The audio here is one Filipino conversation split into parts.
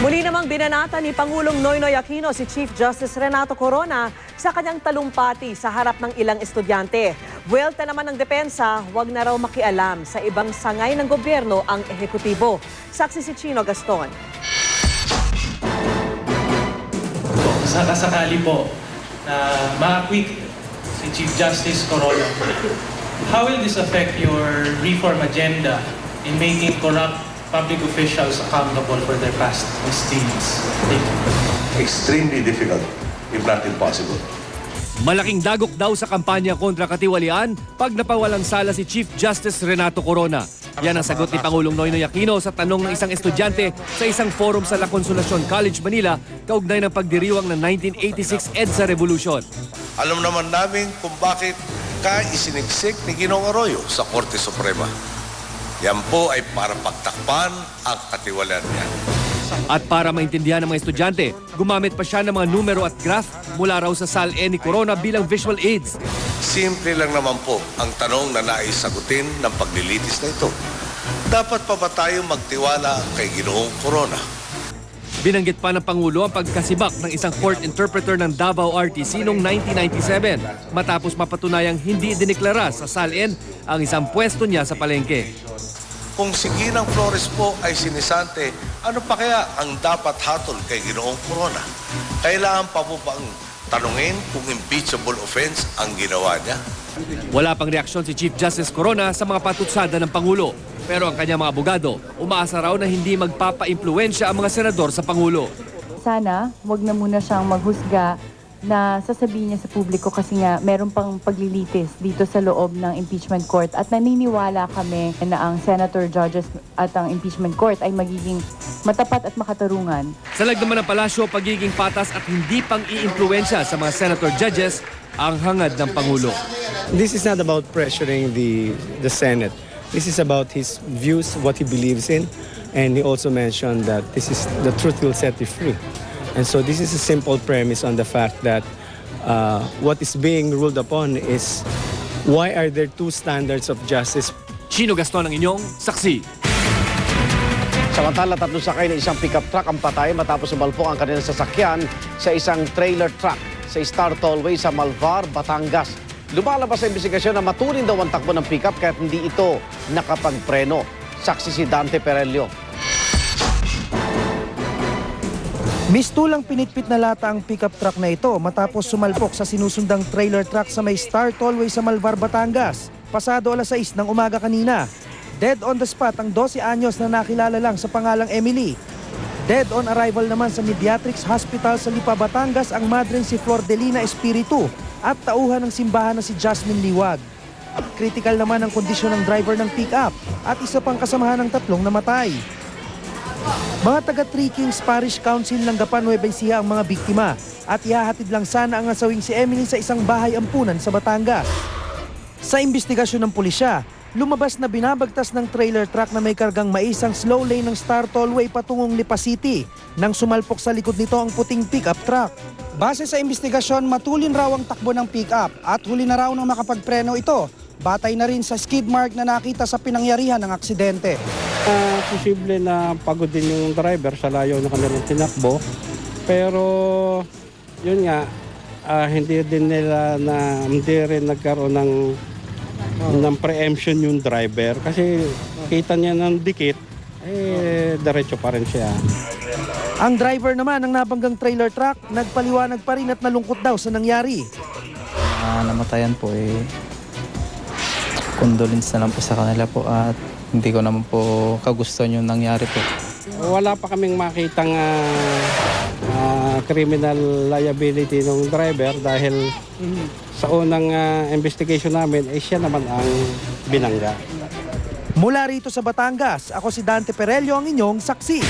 Muli namang binanata ni Pangulong Noynoy Aquino si Chief Justice Renato Corona sa kanyang talumpati sa harap ng ilang estudyante. Buwelta naman ng depensa, huwag na raw makialam sa ibang sangay ng gobyerno ang ehekutibo. Saksi si Chino Gaston. Sakasakali po na ma-acquit si Chief Justice Corona, how will this affect your reform agenda in making corrupt public officials accountable for their past misdeeds? Extremely difficult, if not impossible. Malaking dagok daw sa kampanya kontra katiwalian pag napawalang sala si Chief Justice Renato Corona. Yan ang sagot ni Pangulong Noynoy Aquino sa tanong ng isang estudyante sa isang forum sa La Consolacion College, Manila, kaugnay ng pagdiriwang ng 1986 EDSA Revolution. Alam naman namin kung bakit ka isiniksik ni Ginoong Arroyo sa Korte Suprema. Yan po ay para pagtakpan ang katiwalian niya. At para maintindihan ng mga estudyante, gumamit pa siya ng mga numero at graph mula raw sa SALN ni Corona bilang visual aids. Simple lang naman po ang tanong na naisagutin ng paglilitis na ito. Dapat pa ba tayong magtiwala kay Ginoong Corona? Binanggit pa ng Pangulo ang pagkasibak ng isang court interpreter ng Davao RTC noong 1997 matapos mapatunayang hindi dineklara sa SALN ang isang pwesto niya sa palengke. Kung si Ginang Flores po ay sinisante, ano pa kaya ang dapat hatol kay Ginoong Corona? Kailangan pa po bang tanungin kung impeachable offense ang ginawa niya? Wala pang reaksyon si Chief Justice Corona sa mga patutsada ng Pangulo. Pero ang kanyang mga abogado, umaasa raw na hindi magpapa-impluwensya ang mga senador sa Pangulo. Sana, wag na muna siyang maghusga na sasabihin niya sa publiko kasi nga meron pang paglilitis dito sa loob ng impeachment court at naniniwala kami na ang senator judges at ang impeachment court ay magiging matapat at makatarungan. Salag naman ng palasyo, pagiging patas at hindi pang i-impluwensya sa mga senator judges ang hangad ng Pangulo. This is not about pressuring the Senate. This is about his views, what he believes in, and he also mentioned that this is the truth will set you free. And so this is a simple premise on the fact that what is being ruled upon is why are there two standards of justice? Chino Gaston ang inyong saksi. Samantala, 3 sakay na isang pickup truck ang patay matapos sumalpok ang kanilang sasakyan sa isang trailer truck sa Star Tollway sa Malvar, Batangas. Lumalabas sa investigasyon na matuloy daw ang takbo ng pickup kahit hindi ito nakapagpreno. Saksi si Dante Perelio. Mistulang pinitpit na lata ang pickup truck na ito matapos sumalpok sa sinusundang trailer truck sa may Star Tollway sa Malvar, Batangas. Pasado 6:00 ng umaga kanina. Dead on the spot ang 12 anyos na nakilala lang sa pangalang Emily. Dead on arrival naman sa Mediatrix Hospital sa Lipa, Batangas ang madre si Flordelina Espiritu at tauhan ng simbahan na si Jasmine Liwag. Critical naman ang kondisyon ng driver ng pickup at isa pang kasamahan ng 3 namatay. Mga taga Three Kings Parish Council ng Gapan, Nueva Ecija ang mga biktima at ihahatid lang sana ang nasawing si Emily sa isang bahay ampunan sa Batangas. Sa investigasyon ng pulisya, lumabas na binabagtas ng trailer truck na may kargang mais ang slow lane ng Star Tollway patungong Lipa City nang sumalpok sa likod nito ang puting pickup truck. Base sa investigasyon, matulin raw ang takbo ng pickup at huli na raw nang makapagpreno ito. Batay na rin sa skid mark na nakita sa pinangyarihan ng aksidente. Posible na pagod din yung driver sa layo na kanilang tinakbo. Pero yun nga, hindi rin nagkaroon ng preemption yung driver. Kasi kita niya ng dikit, diretso pa rin siya. Ang driver naman ng nabanggang trailer truck, nagpaliwanag pa rin at nalungkot daw sa nangyari. Namatayan po condolence na lang po sa kanila po at hindi ko naman po kagustuhan yung nangyari po. Wala pa kaming makitang criminal liability ng driver dahil sa unang investigation namin ay siya naman ang binangga. Mula rito sa Batangas, ako si Dante Perelio ang inyong saksi.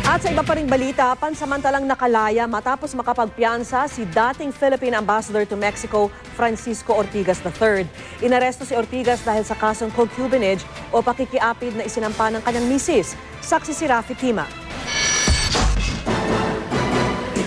At sa iba pa ring balita, pansamantalang nakalaya matapos makapagpiyansa si dating Philippine Ambassador to Mexico, Francisco Ortigas III. Inaresto si Ortigas dahil sa kasong concubinage o pakikiapid na isinampa ng kanyang misis. Saksi si Rafi Tima.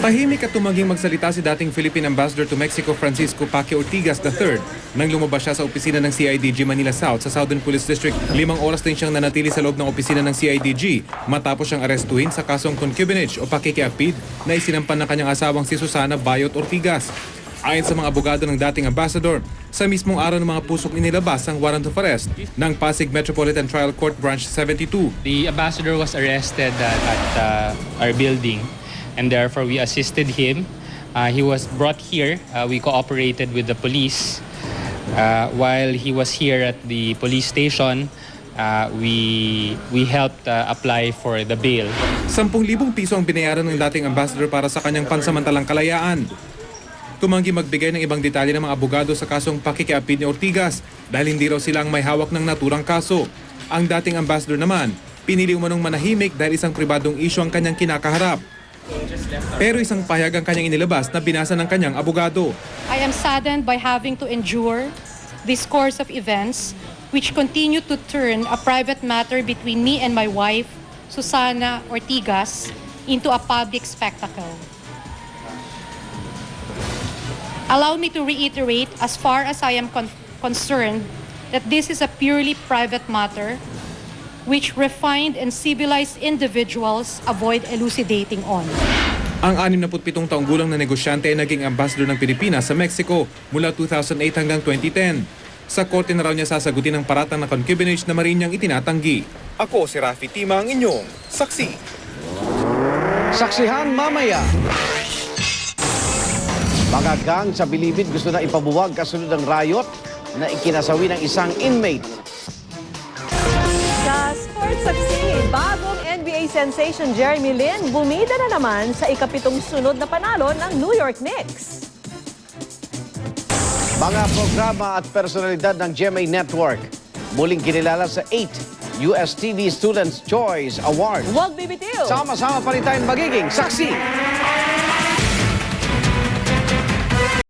Tahimik at tumanging magsalita si dating Philippine Ambassador to Mexico Francisco Paque Ortigas III nang lumabas siya sa opisina ng CIDG Manila South sa Southern Police District. 5 oras din siyang nanatili sa loob ng opisina ng CIDG matapos siyang arestuhin sa kasong concubinage o pakikiapid na isinampan ng kanyang asawang si Susana Bayot Ortigas. Ayon sa mga abogado ng dating ambassador, sa mismong araw ng mga pusok inilabas ang warrant of arrest ng Pasig Metropolitan Trial Court Branch 72. The ambassador was arrested at our building, and therefore we assisted him. He was brought here. We cooperated with the police. While he was here at the police station, we helped apply for the bail. 10,000 piso ang binayaran ng dating ambassador para sa kanyang pansamantalang kalayaan. Tumanggi magbigay ng ibang detalye ng mga abogado sa kasong pakikiapid ni Ortigas dahil hindi raw sila ang may hawak ng naturang kaso. Ang dating ambassador naman, pinili umanong manahimik dahil isang pribadong issue ang kanyang kinakaharap. Pero isang pahayag ang kanyang inilabas na binasa ng kanyang abogado. I am saddened by having to endure this course of events which continue to turn a private matter between me and my wife, Susana Ortigas, into a public spectacle. Allow me to reiterate, as far as I am concerned, that this is a purely private matter which refined and civilized individuals avoid elucidating on. Ang 67 taong gulang na negosyante ay naging ambassador ng Pilipinas sa Mexico mula 2008 hanggang 2010. Sa korte na raw niya sasagutin ang paratang na concubinage na marin niyang itinatanggi. Ako si Rafi Tima, ang inyong saksi. Saksihan mamaya. Mga gang sa Bilibid gusto na ipabuwag kasunod ng riot na ikinasawi ng isang inmate. Sa sports saksi, bagong NBA sensation Jeremy Lin bumida na naman sa ika-7 sunod na panalo ng New York Knicks. Mga programa at personalidad ng GMA Network muling kinilala sa 8 US TV Students' Choice Awards. Huwag bibitiw! Sama-sama pa rin tayong magiging saksi.